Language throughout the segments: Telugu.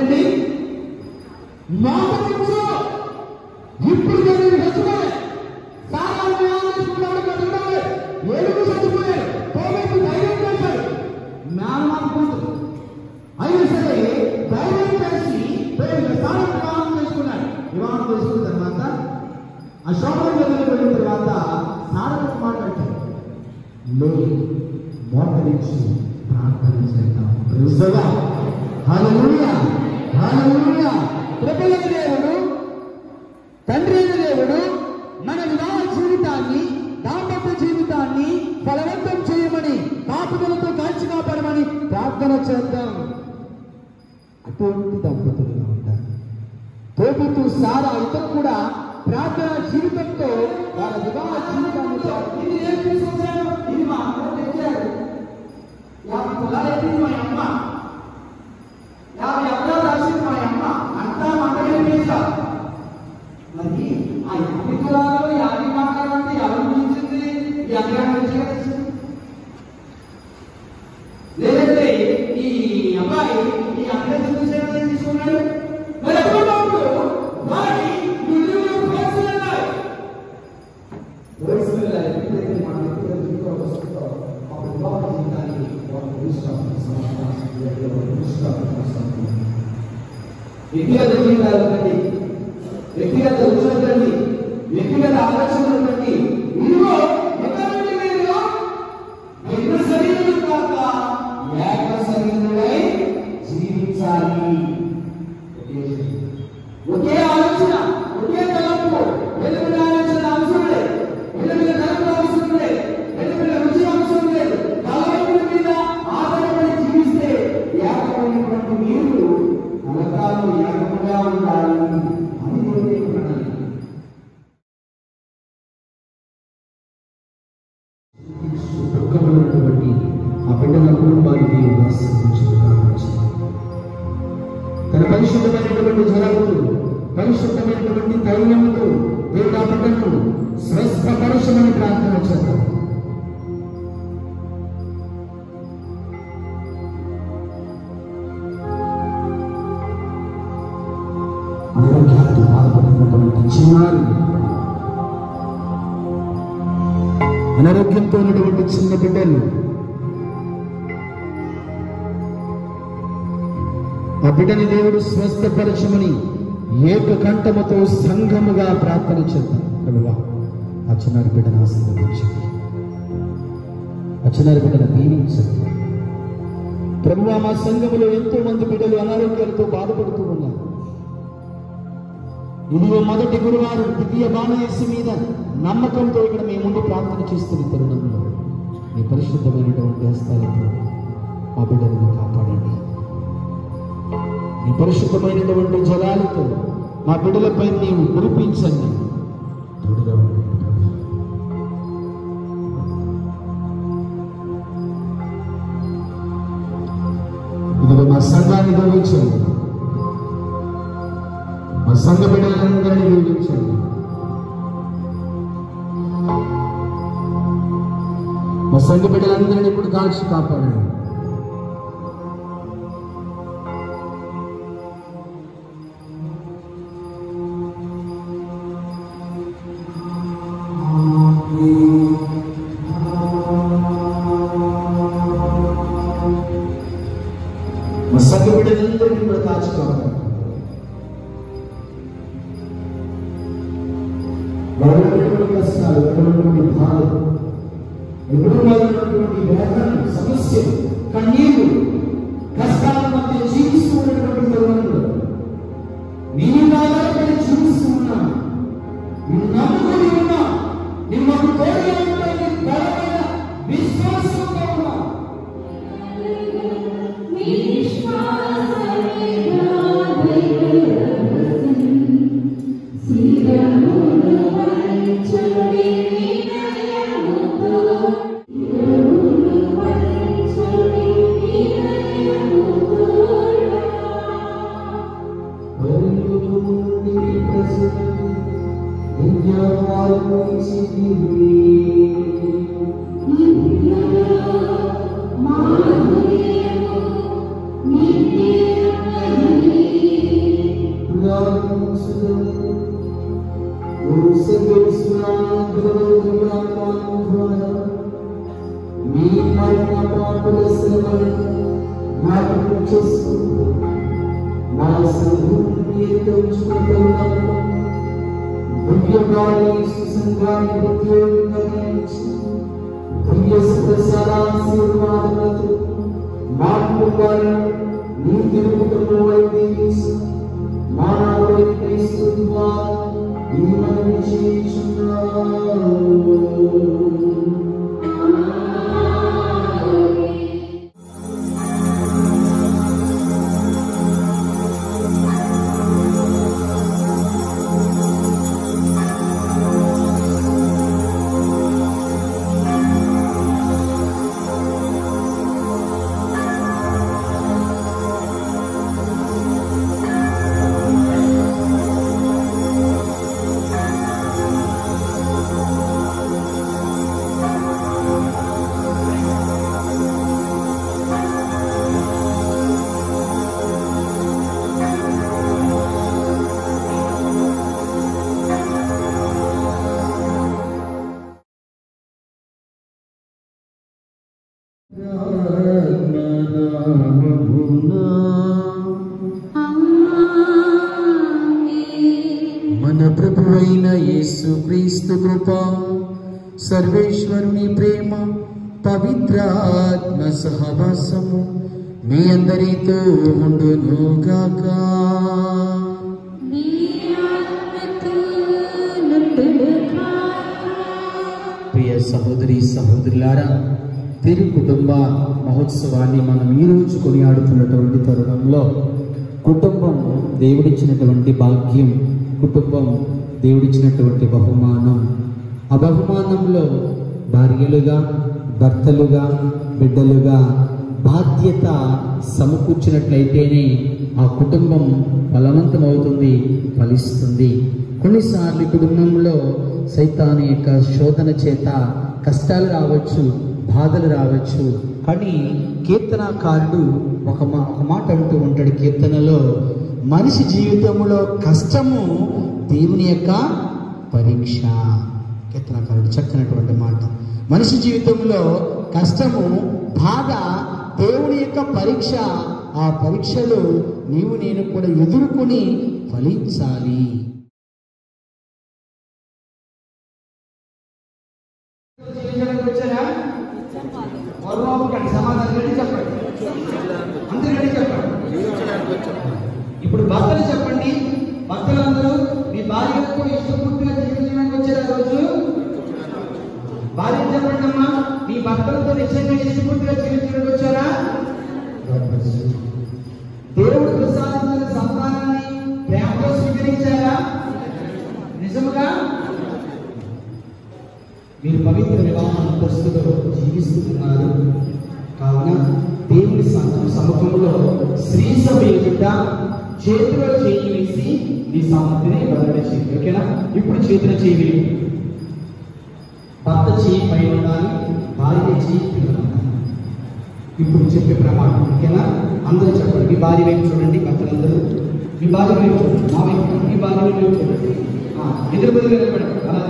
ఏంటండి? మోకరించు. ఇప్పుడు జరిగిన రచనే సారా ఏడుగు చచ్చిపోయారు. తోమకు ధైర్యం చేశారు. జ్ఞానమానుకుంటుంది అయినా సరే ధైర్యం చేసి సారా వివాహం చేసుకున్నాడు. వివాహం చేసుకున్న తర్వాత ఆ శోభనం వెళ్ళిన తర్వాత సారకు మాట్లాడతాడు, మోకరించి ప్రార్థన చేద్దాం. హల్లెలూయా, హల్లెలూయా. ప్రభువైన దేవుడు, తండ్రి అయిన దేవుడు మన వివాహ జీవితాన్ని, దాంపత్య జీవితాన్ని ఫలవంతం చేయమని, కాపుదలతో కాల్చి కాపాడమని ప్రార్థన చేద్దాం. అటువంటి దంపతులుగా ఉంటారు. తోబుతు సారా ఇతరు కూడా ప్రార్థన జీవితంతో వాళ్ళ వివాహ జీవితాన్ని ఇది మా అమ్మ తెచ్చారు. 50 పొలాలు ఎత్తింది మా అమ్మ, 50 ఎకరాలు రాసింది మా అమ్మ, అంతా మంటలు వేసా. మరి ఆ 50 పొలాలు 50 మాటలు అంటే ఎవరు మించింది? ఈ అభిప్రాయం లేదంటే ఈ అబ్బాయి ఈ అభ్యర్థి చూసేది తీసుకున్నాడు. మరి ఎప్పుడు వాడి వ్యక్తిగత జీవితాలు బట్టి, వ్యక్తిగత రుచులు, వ్యక్తిగత ఆలోచనలు బట్టి ఇదిగో భిన్న శరీరం కాక ఏక శరీరుడై జీవించాలి. ఒకే ఆలోచన, ఒకే తలంపు, వెలుగుల ఆలోచన అవసరం లేదు, వెలుగుల తలంపు అవసరం లేదు, వెలుగుల రుచి అవసరం లేదు. తలంపుల మీద ఆధారపడి జీవిస్తే ఏకమైనటువంటి మీరు కలకాలం ఏకముగా ఉండాలి అని కోరుకుంటున్నాను. దుఃఖమైనటువంటి ఆ బిడ్డల కుటుంబానికి తన పరిశుద్ధమైనటువంటి జలములు, పరిశుద్ధమైనటువంటి తైలముతో దేవుడు ఆ బిడ్డను స్వస్థపరచమని ప్రార్థన చేద్దాం. అనారోగ్యాలతో బాధపడినటువంటి చిన్నారి, అనారోగ్యంతో ఉన్నటువంటి చిన్న బిడ్డలు, ఆ బిడ్డని దేవుడు స్వస్థపరచమని ఏకకంఠముతో సంఘముగా ప్రార్థన చేద్దాం. ప్రభువా, ఆ చిన్నారి బిడ్డను ఆశీర్వదించండి, ఆ చిన్నారి బిడ్డను దీవించండి. ప్రభువా, మా సంఘములో ఎంతో మంది బిడ్డలు అనారోగ్యాలతో బాధపడుతూ ఉన్నారు. ఇదిగో మొదటి గురువారం ద్వితీయ బాణయేసు మీద నమ్మకంతో ఇక్కడ మేము ముందు ప్రార్థన చేస్తున్న తరుణంలో మీ పరిశుద్ధమైనటువంటి హస్తాలతో మా బిడ్డలను కాపాడండి. మీ పరిశుద్ధమైనటువంటి జలాలతో మా బిడ్డలపై నీవు కురిపించండి. తోడుగా ఉండండి. ఇదిగో మా సంఘాన్ని గౌరవించండి, మా సంఘ బిడ్డలందరినీ గౌరవించండి, మా సంఘ బిడ్డలందరినీ ఇప్పుడు కాల్చి కాపాడండి. మా సంఘ బిడ్డలందరినీ కూడా కాల్చుకోవాలి. వారి కష్టాలు, ఎటువంటి బాధలు, ఎదురున్నటువంటి వేదన, సమస్యలు, కన్నీరు, కష్టాల మధ్య జీవిస్తూ ఉన్నటువంటి తరుణంలో నేను ఆధారపడి జీవిస్తూ ఉన్నాను, నేను నమ్ముకొని ఉన్నా, నేను మాకు తోడుగా ఉంటాను, బలమైన విశ్వాసంతో ఉన్నా. Maria, జ్ఞాపకం చేసుకుంటూ నా సంఘాన్ని ఉంచుకుంటున్నాను. దివ్యగాలి సుసంగాన్ని ప్రత్యేకంగా నియమించి దివ్య ప్రసాదాశీర్వాదములతో మా కుటుంబాలను నీ తిరుగుతున్న వైద్యు మానవుడి క్రీస్తు ద్వారా ఈ మనవి చేయుచున్నాను. మన ప్రభువైన యేసుక్రీస్తు కృప, సర్వేశ్వరుని ప్రేమ, పవిత్రాత్మ సహవాసము మీ అందరితో ఉండునుగాక. ప్రియ సహోదరి సహోదరులారా, తిరు కుటుంబ మహోత్సవాన్ని మనం ఈరోజు కొనియాడుతున్నటువంటి తరుణంలో కుటుంబం దేవుడిచ్చినటువంటి భాగ్యం, కుటుంబం దేవుడిచ్చినటువంటి బహుమానం. ఆ బహుమానంలో భార్యలుగా, భర్తలుగా, బిడ్డలుగా బాధ్యత సమకూర్చినట్లయితేనే ఆ కుటుంబం ఫలవంతమవుతుంది, ఫలిస్తుంది. కొన్నిసార్లు కుటుంబంలో సైతాను యొక్క శోధన చేత కష్టాలు రావచ్చు, బాధలు రావచ్చు. కానీ కీర్తనాకారుడు ఒక మాట అంటూ ఉంటాడు కీర్తనలో, మనిషి జీవితంలో కష్టము దేవుని యొక్క పరీక్ష. కీర్తనాకారుడు చక్కనటువంటి మాట. మనిషి జీవితంలో కష్టము, బాధ దేవుని యొక్క పరీక్ష. ఆ పరీక్షలో నీవు నేను కూడా ఎదుర్కొని ఫలించాలి. ఇప్పుడు భర్తలు చెప్పండి, భర్తలందరూ మీ భార్యతో ఇష్టపూర్తిగా జీవించడానికి వచ్చారు. ఆ రోజు భార్య చెప్పండి అమ్మా, మీ భర్తలతో నిజంగా ఇష్టపూర్తిగా జీవించడానికి వచ్చారా? దేవుడు ప్రసాదించిన సంతానాన్ని ప్రేమతో స్వీకరించారా? నిజముగా మీరు పవిత్ర వివాహ పరిస్థితుల్లో జీవిస్తున్నారు. కావున దేవుని సముఖంలో స్త్రీ సభ ఎదుట చేతిలో చేయి వేసి మీ సామర్థ్యాన్ని వెల్లడి చేయండి. ఓకేనా? ఇప్పుడు చేతిలో చేయి వేయండి. భర్త చేయి పైన ఉండాలి, భార్య చేయి కింద ఉండాలి. ఇప్పుడు చెప్పే ప్రమాణం. ఓకేనా? అందరూ చెప్పండి. మీ భార్య వైపు చూడండి, భర్తలందరూ మీ భార్య వైపు చూడండి, మా వైపు, మీ భార్య వైపు చూడండి. ఎదురు బదులు నిలబడండి. అలా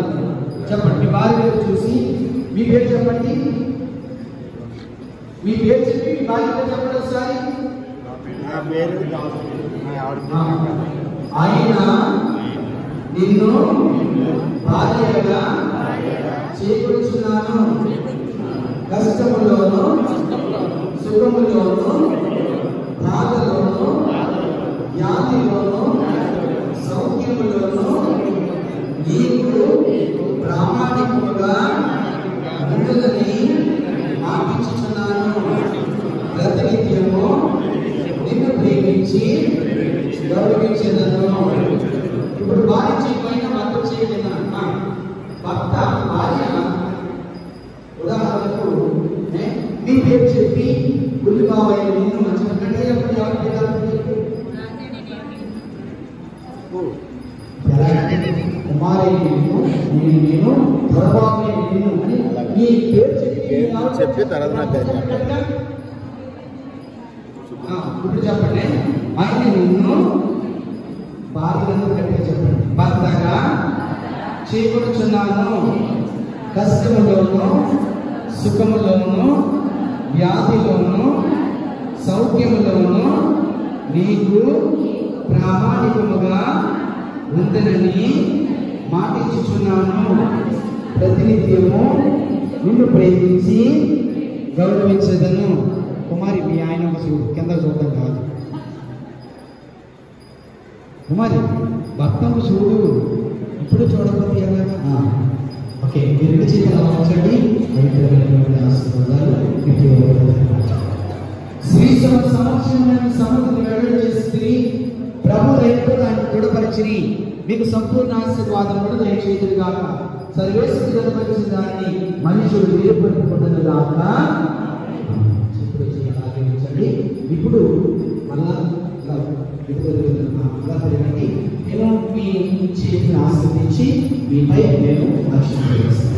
చెప్పండి. మీ భార్య వైపు చూసి మీ పేరు చెప్పండి. మీ పేరు చెప్పి మీ భార్య చెప్పండి ఒకసారి. ఆయన నిన్ను భార్యగా చేకూర్చున్నాను, కష్టములోను సుఖములోను బాధలోను వ్యాధిలోను సౌఖ్యములోను నీకు ప్రామాణికముగా ఉంటుందని ఆపించుచున్నాను. ప్రతినిత్యము నిన్ను ప్రేమించి గౌరవించేదను. ఇప్పుడు భార్య చేయకపోయినా భర్త చేయలేదా? భర్త భార్య ఉదాహరణకు మీ పేరు చెప్పి గుళ్ళు బాబాయ్ నిన్ను మంచిగా గట్టిగా చెప్పండి. ఎవరికి కుమారి నేను త్వరబాబు నిన్ను అని మీ పేరు చెప్పి తర్వాత ఇప్పుడు చెప్పండి. ఆయన నిన్ను భార్యలను గట్టిగా చెప్పండి. భర్తగా చేకూర్చున్నాను, కష్టములోను సుఖములోను వ్యాధిలోను సౌఖ్యములోను నీకు ప్రామాణికముగా ఉందనని మాటించుచున్నాను. ప్రతినిత్యము నిన్ను ప్రేమించి గౌరవించదను. కుమారి మీ ఆయన చూడు, కింద చూడటం కాదు. కుమారి భర్తను చూడు, ఇప్పుడు చూడకపోతే ఎలాగా? ఓకే, మీరు చేతులు ఆలోచించండి. ఆశీర్వాదాలు శ్రీశవ సమక్షంలోని సముద్రం వెల్లడి చేసి ప్రభు దయతో దాన్ని దృఢపరిచిరి. మీకు సంపూర్ణ ఆశీర్వాదములు దయచేతులు గాక. సర్వేశ్వరు దృఢపరిచిన దాన్ని మనుషులు వేరుపరుపుకున్నది గాక. ఇప్పుడు మళ్ళా తిరగండి. నేను మీ చేతిని ఆశ్రయించి మీపై నేను రక్షణ చేస్తాను.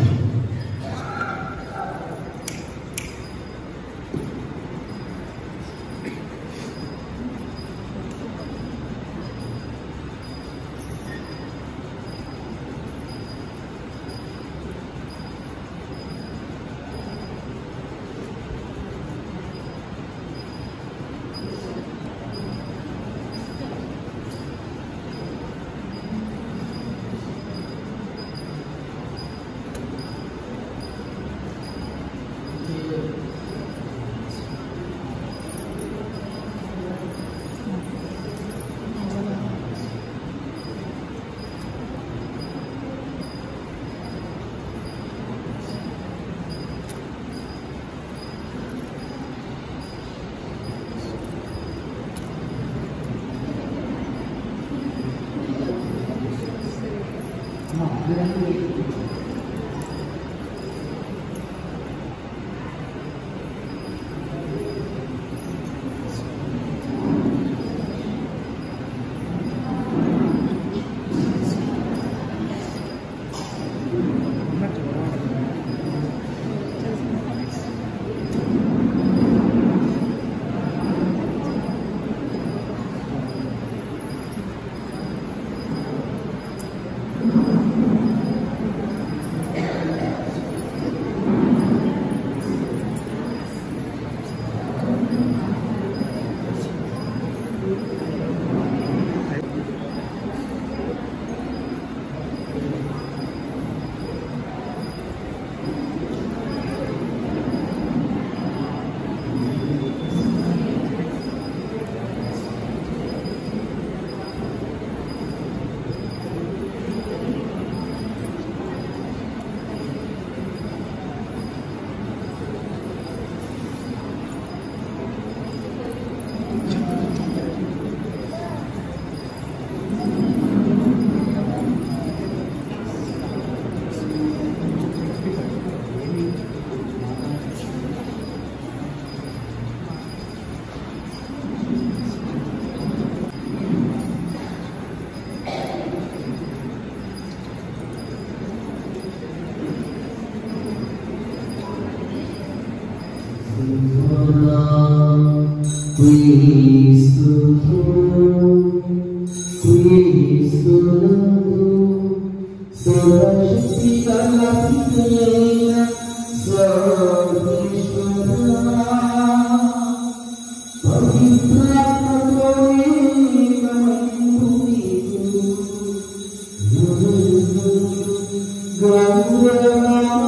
Guru